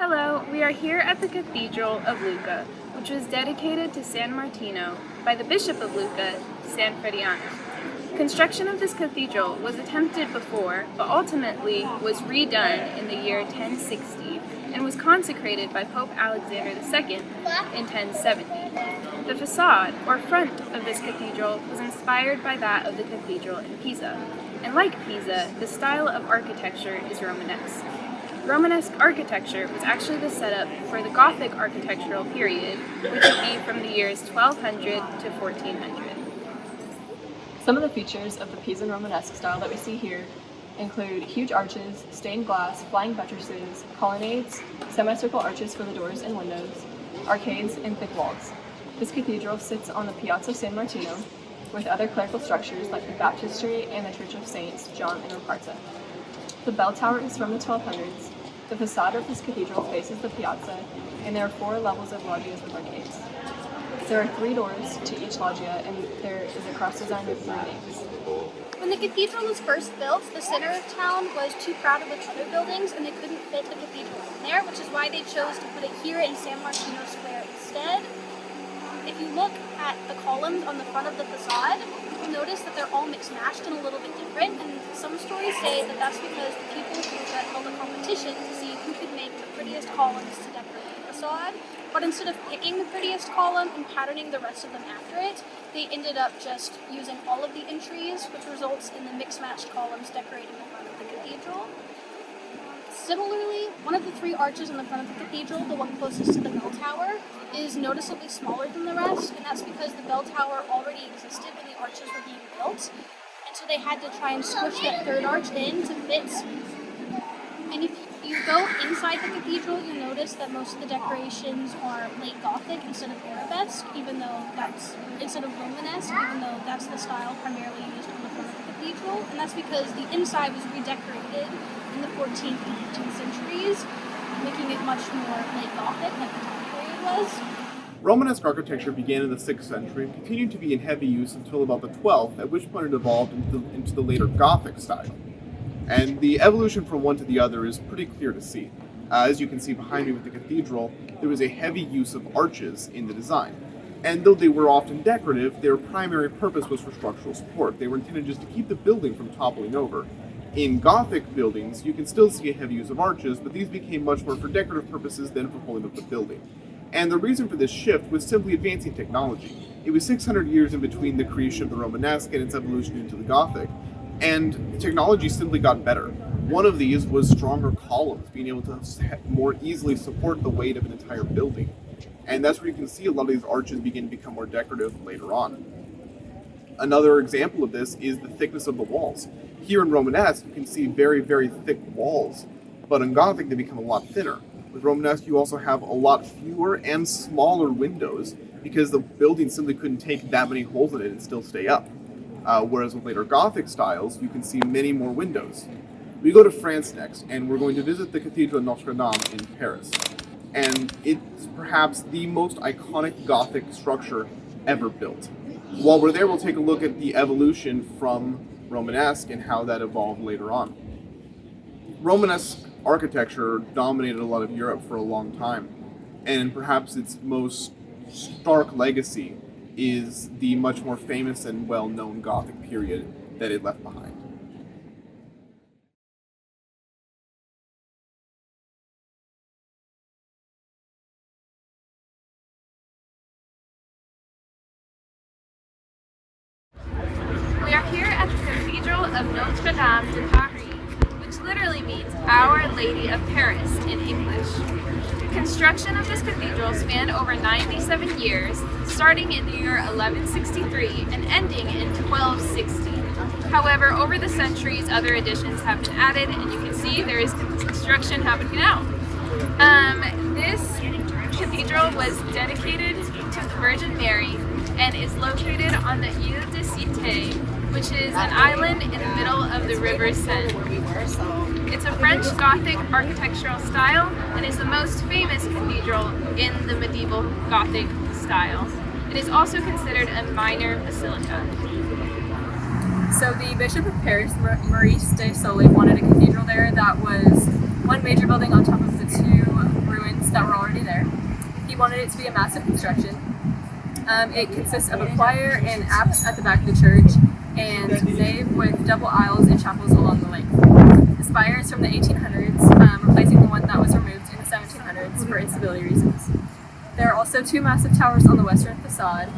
Hello, we are here at the Cathedral of Lucca, which was dedicated to San Martino by the Bishop of Lucca, San Frediano. Construction of this cathedral was attempted before, but ultimately was redone in the year 1060 and was consecrated by Pope Alexander II in 1070. The facade, or front, of this cathedral was inspired by that of the cathedral in Pisa, and like Pisa, the style of architecture is Romanesque. Romanesque architecture was actually the setup for the Gothic architectural period, which would be from the years 1200 to 1400. Some of the features of the Pisan Romanesque style that we see here include huge arches, stained glass, flying buttresses, colonnades, semicircle arches for the doors and windows, arcades, and thick walls. This cathedral sits on the Piazza San Martino, with other clerical structures like the Baptistery and the Church of Saints John and Reparta. The bell tower is from the 1200s. The facade of this cathedral faces the piazza, and there are 4 levels of loggias with arcades. There are 3 doors to each loggia, and there is a cross design with 3 names. When the cathedral was first built, the center of town was too crowded with other buildings and they couldn't fit the cathedral in there, which is why they chose to put it here in San Martino Square instead. If you look at the columns on the front of the facade, you'll notice that they're all mixed matched and a little bit different, and some stories say that that's because the people who held a competition to see who could make the prettiest columns to decorate the facade, but instead of picking the prettiest column and patterning the rest of them after it, they ended up just using all of the entries, which results in the mixed-matched columns decorating the front of the cathedral. Similarly, one of the 3 arches in the front of the cathedral, the one closest to the bell tower, is noticeably smaller than the rest, and that's because the bell tower already existed when the arches were being built, and so they had to try and squish that 3rd arch in to fit. And if you go inside the cathedral, you'll notice that most of the decorations are late Gothic instead of Arabesque, instead of Romanesque, even though that's the style primarily used on the front of the cathedral, and that's because the inside was redecorated in the 14th and 15th centuries, making it much more late Gothic like the time period was. Romanesque architecture began in the 6th century and continued to be in heavy use until about the 12th, at which point it evolved into the later Gothic style. And the evolution from one to the other is pretty clear to see. As you can see behind me with the cathedral, there was a heavy use of arches in the design. And though they were often decorative, their primary purpose was for structural support. They were intended just to keep the building from toppling over. In Gothic buildings, you can still see a heavy use of arches, but these became much more for decorative purposes than for holding up the building. And the reason for this shift was simply advancing technology. It was 600 years in between the creation of the Romanesque and its evolution into the Gothic, and technology simply got better. One of these was stronger columns, being able to more easily support the weight of an entire building. And that's where you can see a lot of these arches begin to become more decorative later on. Another example of this is the thickness of the walls. Here in Romanesque, you can see very, very thick walls, but in Gothic they become a lot thinner. With Romanesque, you also have a lot fewer and smaller windows because the building simply couldn't take that many holes in it and still stay up. Whereas with later Gothic styles, you can see many more windows. We go to France next, and we're going to visit the Cathedral Notre Dame in Paris. And it's perhaps the most iconic Gothic structure ever built. While we're there, we'll take a look at the evolution from Romanesque and how that evolved later on. Romanesque architecture dominated a lot of Europe for a long time, and perhaps its most stark legacy is the much more famous and well-known Gothic period that it left behind. We are here at the Cathedral of Notre Dame de Paris, which literally means Our Lady of Paris in English. Construction of this cathedral spanned over 97 years, starting in the year 1163 and ending in 1260. However, over the centuries, other additions have been added, and you can see there is construction happening now. This cathedral was dedicated to the Virgin Mary and is located on the Ile de Cité, which is an island in the middle of the River Seine. It's a French Gothic architectural style and is the most famous cathedral in the medieval Gothic style. It is also considered a minor basilica. So the Bishop of Paris, Maurice de Sully, wanted a cathedral there that was one major building on top of the two ruins that were already there. He wanted it to be a massive construction. It consists of a choir and apse at the back of the church, and nave with double aisles and chapels along the length. The spire is from the 1800s, replacing the one that was removed in the 1700s for instability reasons. There are also two massive towers on the western facade,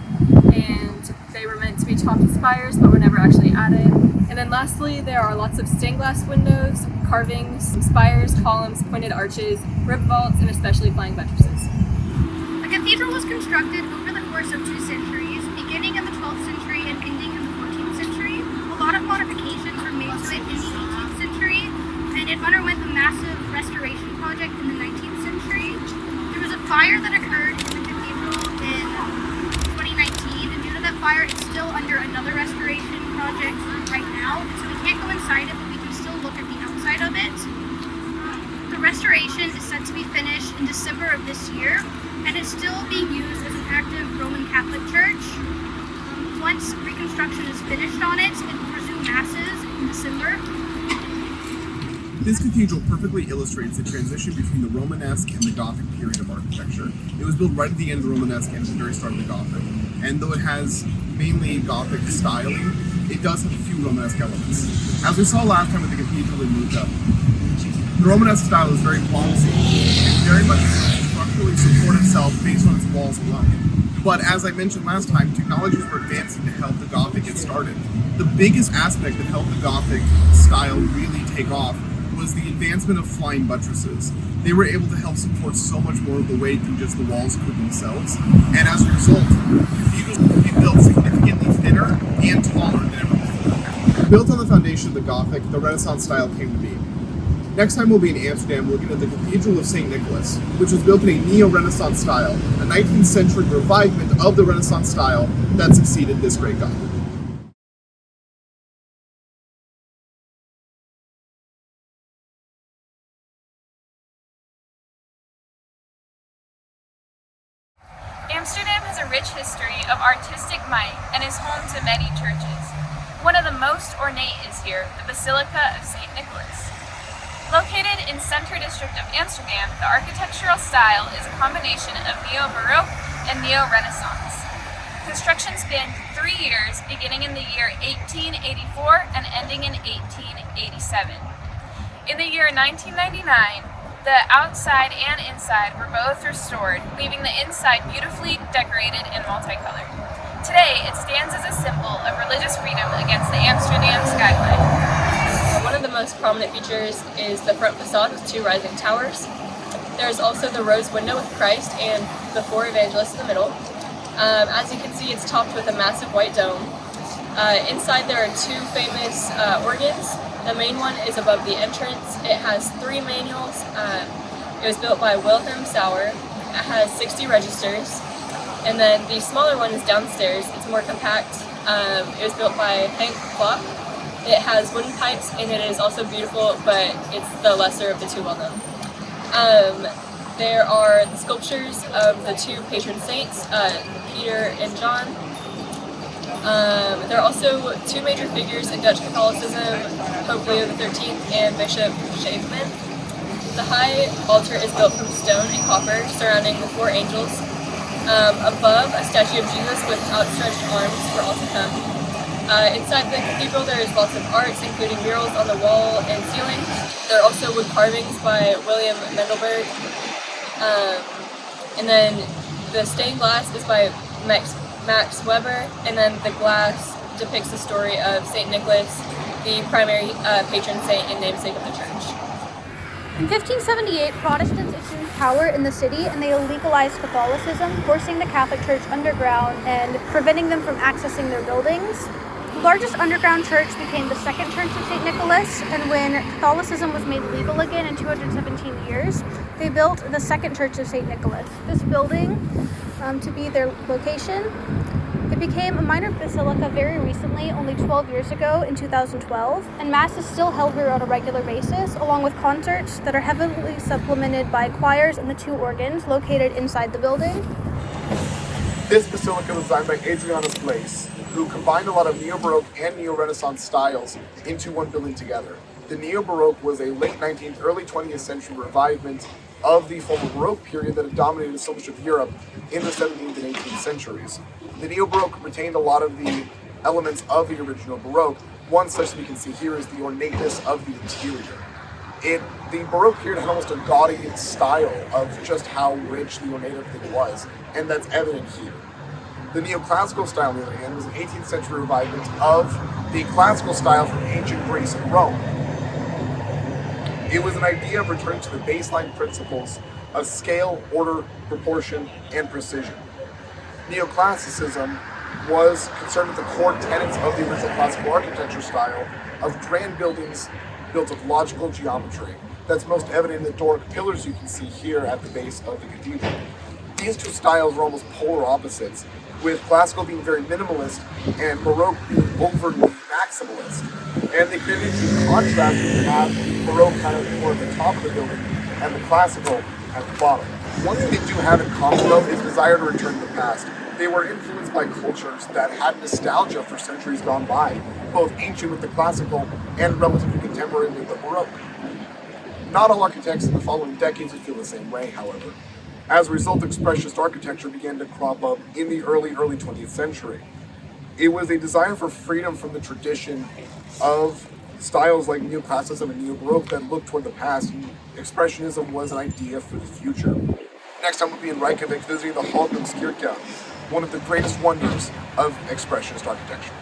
and they were meant to be topped spires but were never actually added. And then lastly, there are lots of stained glass windows, carvings, spires, columns, pointed arches, ribbed vaults, and especially flying buttresses. The cathedral was constructed over the course of 2 centuries, beginning in the 12th century and ending in the 14th century. A lot of modifications were made to it in the 18th century, and it underwent a massive restoration project in the 19th century. There was a fire that occurred in the cathedral in 2019, and due to that fire, it's still under another restoration project right now. So we can't go inside it, but we can still look at the outside of it. The restoration is set to be finished in December of this year, and it's still being used as an active Roman Catholic church. Once reconstruction is finished on it, it will resume masses in December. This cathedral perfectly illustrates the transition between the Romanesque and the Gothic period of architecture. It was built right at the end of the Romanesque and at the very start of the Gothic. And though it has mainly Gothic styling, it does have a few Romanesque elements. As we saw last time with the cathedral in Lucca, the Romanesque style is very promising and very much structurally support itself based on its walls alone. But as I mentioned last time, technologies were advancing to help the Gothic get started. The biggest aspect that helped the Gothic style really take off was the advancement of flying buttresses. They were able to help support so much more of the weight than just the walls could themselves, and as a result, cathedrals could be built significantly thinner and taller than ever before. Built on the foundation of the Gothic, the Renaissance style came to be. Next time we'll be in Amsterdam looking at the Cathedral of St. Nicholas, which was built in a neo-Renaissance style, a 19th century revivement of the Renaissance style that succeeded this great Gothic. Amsterdam has a rich history of artistic might and is home to many churches. One of the most ornate is here, the Basilica of St. Nicholas. Located in Center District of Amsterdam, the architectural style is a combination of Neo-Baroque and Neo-Renaissance. Construction spanned 3 years, beginning in the year 1884 and ending in 1887. In the year 1999, the outside and inside were both restored, leaving the inside beautifully decorated and multicolored. Today, it stands as a symbol of religious freedom against the Amsterdam skyline. One of the most prominent features is the front facade with 2 rising towers. There's also the rose window with Christ and the 4 evangelists in the middle. As you can see, it's topped with a massive white dome. Inside there are 2 famous organs. The main one is above the entrance. It has 3 manuals. It was built by Wilhelm Sauer. It has 60 registers. And then the smaller one is downstairs. It's more compact. It was built by Henk Klock. It has wooden pipes and it is also beautiful, but it's the lesser of the 2 well-known. There are the sculptures of the 2 patron saints, Peter and John. There are also 2 major figures in Dutch Catholicism, Pope Leo XIII and Bishop Shaveman. The high altar is built from stone and copper, surrounding the 4 angels. Above, a statue of Jesus with outstretched arms for all to come. Inside the cathedral, there is lots of arts, including murals on the wall and ceiling. There are also wood carvings by William Mendelberg. And then the stained glass is by Max Weber, and then the glass depicts the story of St. Nicholas, the primary patron saint and namesake of the church. In 1578, Protestants assumed power in the city and they legalized Catholicism, forcing the Catholic Church underground and preventing them from accessing their buildings. The largest underground church became the Second Church of St. Nicholas, and when Catholicism was made legal again in 217 years, they built the Second Church of St. Nicholas. This building, to be their location, it became a minor basilica very recently, only 12 years ago in 2012, and Mass is still held here on a regular basis, along with concerts that are heavily supplemented by choirs and the 2 organs located inside the building. This basilica was designed by Adrianus Place, who combined a lot of Neo-Baroque and Neo-Renaissance styles into one building together. The Neo-Baroque was a late 19th, early 20th century revivement of the former Baroque period that had dominated so much of Europe in the 17th and 18th centuries. The Neo-Baroque retained a lot of the elements of the original Baroque. One such that we can see here is the ornateness of the interior. The Baroque period had almost a gaudy style of just how rich the ornate everything was, and that's evident here. The Neoclassical style, on the other hand, was an 18th century revivement of the classical style from ancient Greece and Rome. It was an idea of returning to the baseline principles of scale, order, proportion, and precision. Neoclassicism was concerned with the core tenets of the original classical architecture style of grand buildings built of logical geometry. That's most evident in the Doric pillars you can see here at the base of the cathedral. These two styles were almost polar opposites, with classical being very minimalist and Baroque being overly maximalist. And they created a contrast where you have Baroque kind of more at the top of the building and the classical at the bottom. One thing they do have in common though is desire to return to the past. They were influenced by cultures that had nostalgia for centuries gone by, both ancient with the classical and relatively contemporary with the Baroque. Not all architects in the following decades would feel the same way, however. As a result, expressionist architecture began to crop up in the early 20th century. It was a desire for freedom from the tradition of styles like Neoclassicism and Neo-Baroque that looked toward the past, and Expressionism was an idea for the future. Next time we'll be in Reykjavik visiting the Hallgrímskirkja, one of the greatest wonders of Expressionist architecture.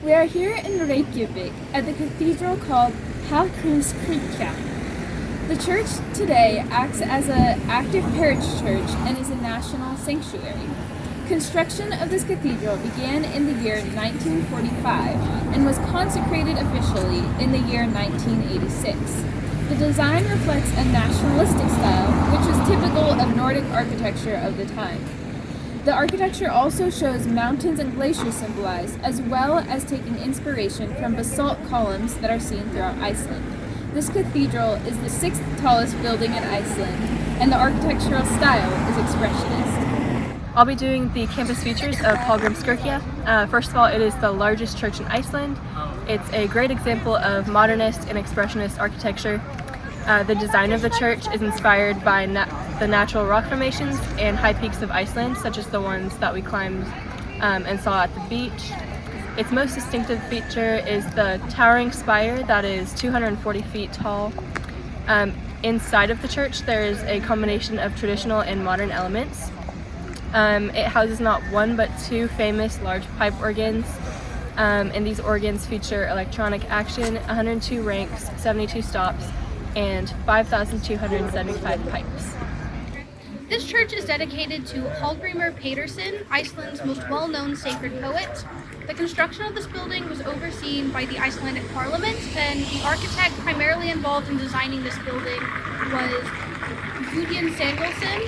We are here in Reykjavik at the cathedral called Hallgrímskirkja. The church today acts as an active parish church and is a national sanctuary. Construction of this cathedral began in the year 1945 and was consecrated officially in the year 1986. The design reflects a nationalistic style, which was typical of Nordic architecture of the time. The architecture also shows mountains and glaciers symbolized, as well as taking inspiration from basalt columns that are seen throughout Iceland. This cathedral is the 6th tallest building in Iceland, and the architectural style is expressionist. I'll be doing the campus features of Hallgrímskirkja. First of all, it is the largest church in Iceland. It's a great example of modernist and expressionist architecture. The design of the church is inspired by the natural rock formations and high peaks of Iceland, such as the ones that we climbed and saw at the beach. Its most distinctive feature is the towering spire that is 240 feet tall. Inside of the church, there is a combination of traditional and modern elements. It houses not one but two famous large pipe organs, and these organs feature electronic action, 102 ranks, 72 stops, and 5,275 pipes. This church is dedicated to Hallgrímur Pétursson, Iceland's most well-known sacred poet. The construction of this building was overseen by the Icelandic Parliament, and the architect primarily involved in designing this building was Gudjon Samuelsson,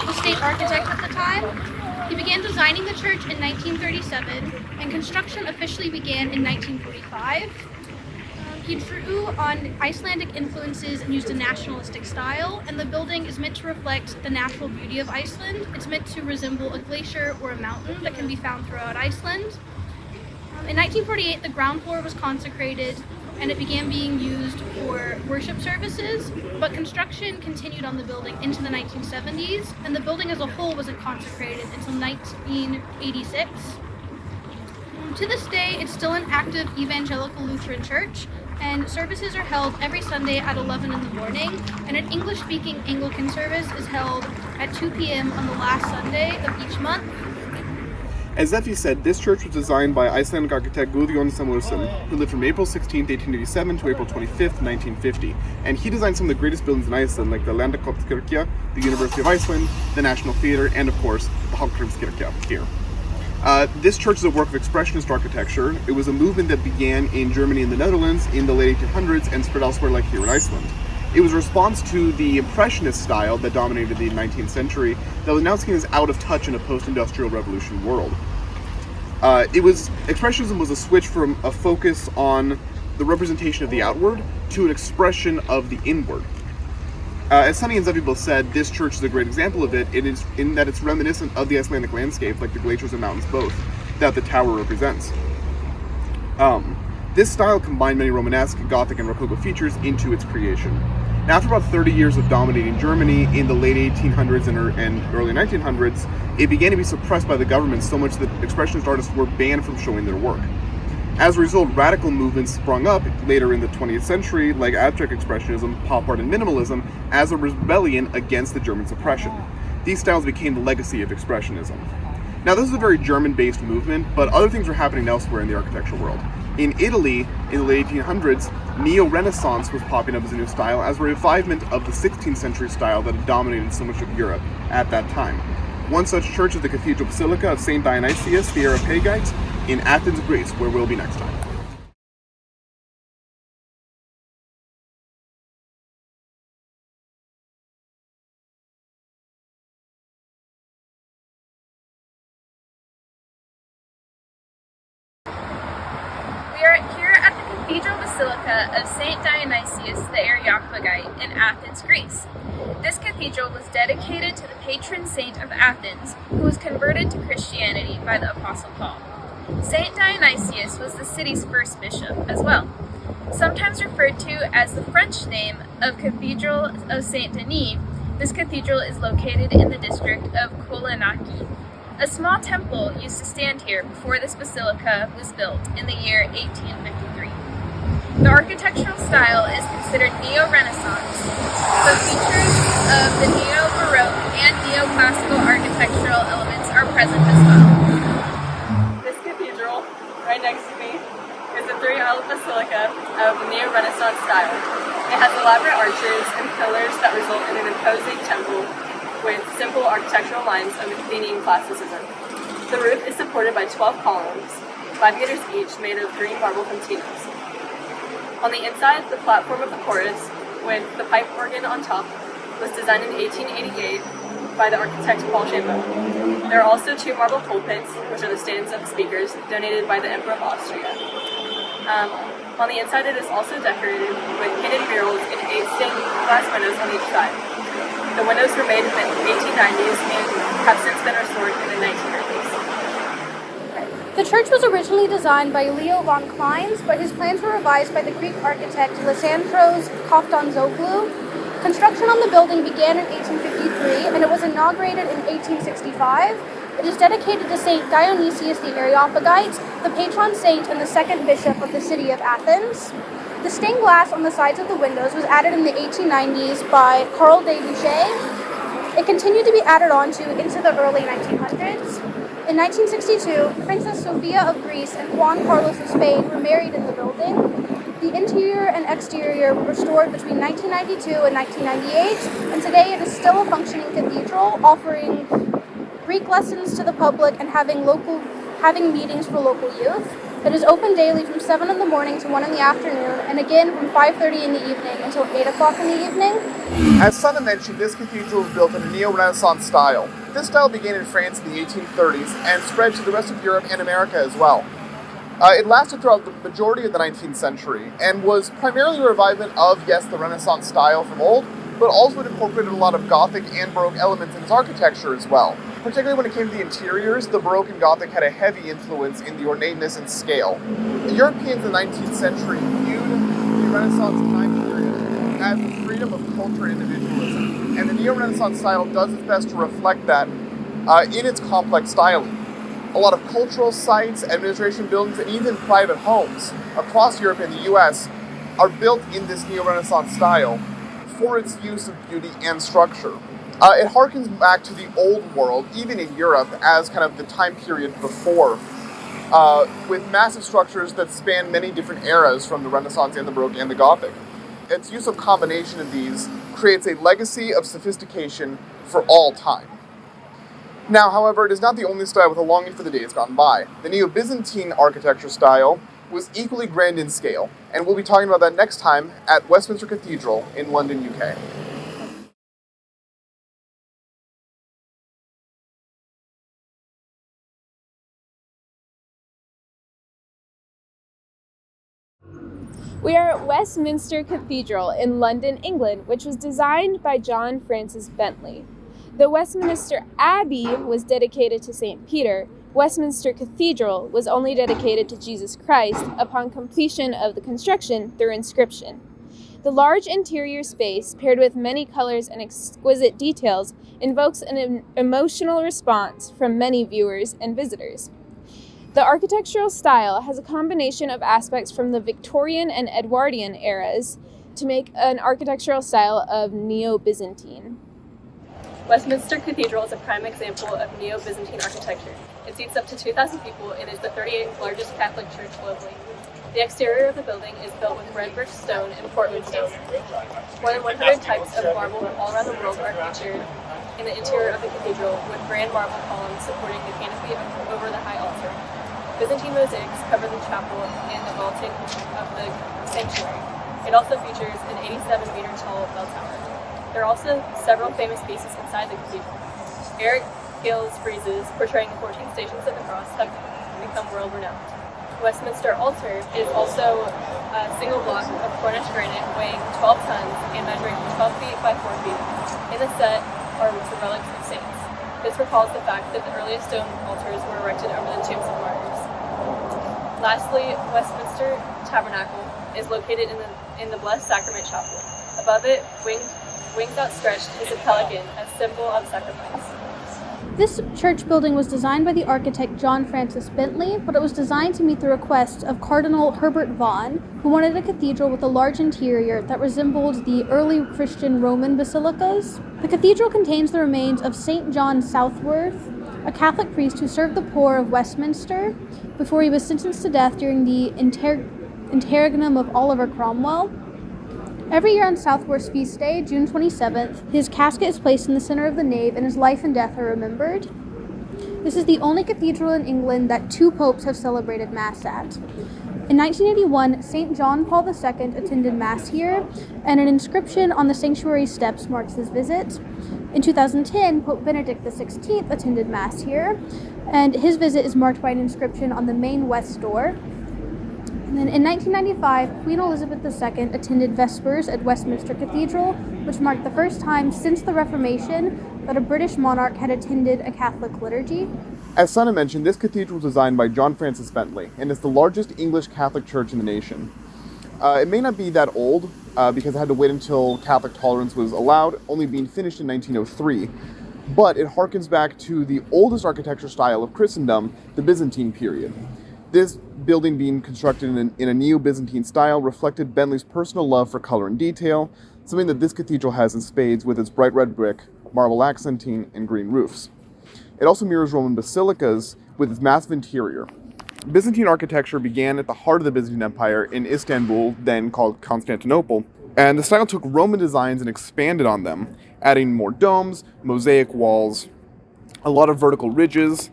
the state architect at the time. He began designing the church in 1937, and construction officially began in 1945. He drew on Icelandic influences and used a nationalistic style, and the building is meant to reflect the natural beauty of Iceland. It's meant to resemble a glacier or a mountain that can be found throughout Iceland. In 1948, the ground floor was consecrated and it began being used for worship services, but construction continued on the building into the 1970s, and the building as a whole wasn't consecrated until 1986. To this day, it's still an active evangelical Lutheran church, and services are held every Sunday at 11 in the morning, and an English-speaking Anglican service is held at 2 p.m. on the last Sunday of each month. As Effie said, this church was designed by Icelandic architect Gudjon Samuelsson, who lived from April 16, 1887 to April 25, 1950. And he designed some of the greatest buildings in Iceland, like the Landakotskirkja, the University of Iceland, the National Theatre, and of course, the Hallgrímskirkja here. This church is a work of expressionist architecture. It was a movement that began in Germany and the Netherlands in the late 1800s and spread elsewhere like here in Iceland. It was a response to the Impressionist style that dominated the 19th century that was now seen as out of touch in a post-industrial revolution world. Expressionism was a switch from a focus on the representation of the outward to an expression of the inward. As Sunny and Zevi both said, this church is a great example of it. It is in that it's reminiscent of the Icelandic landscape, like the glaciers and mountains both, that the tower represents. This style combined many Romanesque, Gothic, and Rococo features into its creation. Now, after about 30 years of dominating Germany in the late 1800s and early 1900s, it began to be suppressed by the government so much that Expressionist artists were banned from showing their work. As a result, radical movements sprung up later in the 20th century, like abstract expressionism, pop art, and minimalism, as a rebellion against the German suppression. These styles became the legacy of Expressionism. Now, this is a very German-based movement, but other things were happening elsewhere in the architectural world. In Italy, in the late 1800s, Neo-Renaissance was popping up as a new style, as a revivement of the 16th century style that had dominated so much of Europe at that time. One such church is the Cathedral Basilica of St. Dionysius the Areopagite in Athens, Greece, where we'll be next time. We are here at the Cathedral Basilica of St. Dionysius the Areopagite in Athens, Greece. This cathedral was dedicated to the patron saint of Athens, who was converted to Christianity by the Apostle Paul. St. Dionysius was the city's first bishop as well. Sometimes referred to as the French name of Cathedral of St. Denis, this cathedral is located in the district of Kolonaki. A small temple used to stand here before this basilica was built in the year 1853. The architectural style is considered Neo-Renaissance, but features of the Neo-Baroque and Neoclassical architectural elements are present as well. This cathedral, right next to me, is the three-aisle basilica of the Neo-Renaissance style. It has elaborate arches and pillars that result in an imposing temple with simple architectural lines of Athenian classicism. The roof is supported by 12 columns, 5 meters each, made of green marble from Tinos. On the inside, the platform of the chorus, with the pipe organ on top, was designed in 1888 by the architect Paul Chambeau. There are also 2 marble pulpits, which are the stands of the speakers, donated by the Emperor of Austria. On the inside, it is also decorated with painted murals and 8 stained glass windows on each side. The windows were made in the 1890s and have since been restored in the 1930s. The church was originally designed by Leo von Kleins, but his plans were revised by the Greek architect Lysandros Kaftanzoglou. Construction on the building began in 1853 and it was inaugurated in 1865. It is dedicated to St. Dionysius the Areopagite, the patron saint and the second bishop of the city of Athens. The stained glass on the sides of the windows was added in the 1890s by Carl de Boucher. It continued to be added onto into the early 1900s. In 1962, Princess Sophia of Greece and Juan Carlos of Spain were married in the building. The interior and exterior were restored between 1992 and 1998, and today it is still a functioning cathedral, offering Greek lessons to the public and having meetings for local youth. It is open daily from 7 in the morning to 1 in the afternoon, and again from 5:30 in the evening until 8 o'clock in the evening. As Sana mentioned, this cathedral was built in a Neo-Renaissance style. This style began in France in the 1830s and spread to the rest of Europe and America as well. It lasted throughout the majority of the 19th century and was primarily a revivement of, yes, the Renaissance style from old, but also it incorporated a lot of Gothic and Baroque elements in its architecture as well. Particularly when it came to the interiors, the Baroque and Gothic had a heavy influence in the ornateness and scale. The Europeans in the 19th century viewed the Renaissance time period as the freedom of culture and individualism, and the Neo-Renaissance style does its best to reflect that in its complex styling. A lot of cultural sites, administration buildings, and even private homes across Europe and the US are built in this Neo-Renaissance style for its use of beauty and structure. It harkens back to the old world, even in Europe, as kind of the time period before, with massive structures that span many different eras from the Renaissance and the Baroque and the Gothic. Its use of combination of these creates a legacy of sophistication for all time. Now, however, it is not the only style with a longing for the days gone by. The Neo-Byzantine architecture style was equally grand in scale, and we'll be talking about that next time at Westminster Cathedral in London, UK. We are at Westminster Cathedral in London, England, which was designed by John Francis Bentley. Though Westminster Abbey was dedicated to St. Peter, Westminster Cathedral was only dedicated to Jesus Christ upon completion of the construction through inscription. The large interior space, paired with many colors and exquisite details, invokes an emotional response from many viewers and visitors. The architectural style has a combination of aspects from the Victorian and Edwardian eras to make an architectural style of Neo-Byzantine. Westminster Cathedral is a prime example of Neo-Byzantine architecture. It seats up to 2,000 people and is the 38th largest Catholic church globally. The exterior of the building is built with red brick stone and Portland stone. More than 100 types of marble from all around the world are featured in the interior of the cathedral, with grand marble columns supporting the canopy over the high altar. Byzantine mosaics cover the chapel and the vaulting of the sanctuary. It also features an 87-meter-tall bell tower. There are also several famous pieces inside the cathedral. Eric Gill's friezes portraying the 14 stations of the cross have become world-renowned. Westminster altar is also a single block of Cornish granite weighing 12 tons and measuring 12 feet by 4 feet. In the set are the relics of saints. This recalls the fact that the earliest stone altars were erected over the tombs of martyrs. Lastly, Westminster Tabernacle is located in the Blessed Sacrament Chapel. Above it, wings outstretched, is a pelican, a symbol of sacrifice. This church building was designed by the architect John Francis Bentley, but it was designed to meet the request of Cardinal Herbert Vaughan, who wanted a cathedral with a large interior that resembled the early Christian Roman basilicas. The cathedral contains the remains of St. John Southworth, a Catholic priest who served the poor of Westminster before he was sentenced to death during the interregnum of Oliver Cromwell. Every year on Southworth's feast day, June 27th, his casket is placed in the center of the nave and his life and death are remembered. This is the only cathedral in England that 2 popes have celebrated Mass at. In 1981, St. John Paul II attended Mass here, and an inscription on the sanctuary steps marks his visit. In 2010, Pope Benedict XVI attended Mass here, and his visit is marked by an inscription on the main west door. And then in 1995, Queen Elizabeth II attended Vespers at Westminster Cathedral, which marked the first time since the Reformation that a British monarch had attended a Catholic liturgy. As Sana mentioned, this cathedral was designed by John Francis Bentley, and it's the largest English Catholic church in the nation. It may not be that old, because it had to wait until Catholic tolerance was allowed, only being finished in 1903, but it harkens back to the oldest architecture style of Christendom, the Byzantine period. This building being constructed in a Neo-Byzantine style reflected Bentley's personal love for color and detail, something that this cathedral has in spades with its bright red brick, marble accenting, and green roofs. It also mirrors Roman basilicas with its massive interior. Byzantine architecture began at the heart of the Byzantine Empire in Istanbul, then called Constantinople, and the style took Roman designs and expanded on them, adding more domes, mosaic walls, a lot of vertical ridges,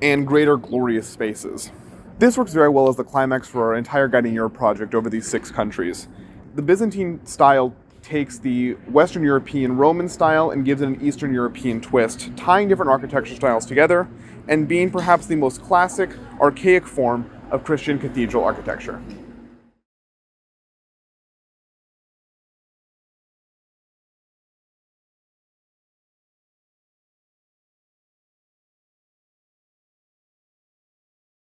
and greater glorious spaces. This works very well as the climax for our entire Guiding Europe project over these 6 countries. The Byzantine style takes the Western European Roman style and gives it an Eastern European twist, tying different architecture styles together and being perhaps the most classic, archaic form of Christian cathedral architecture.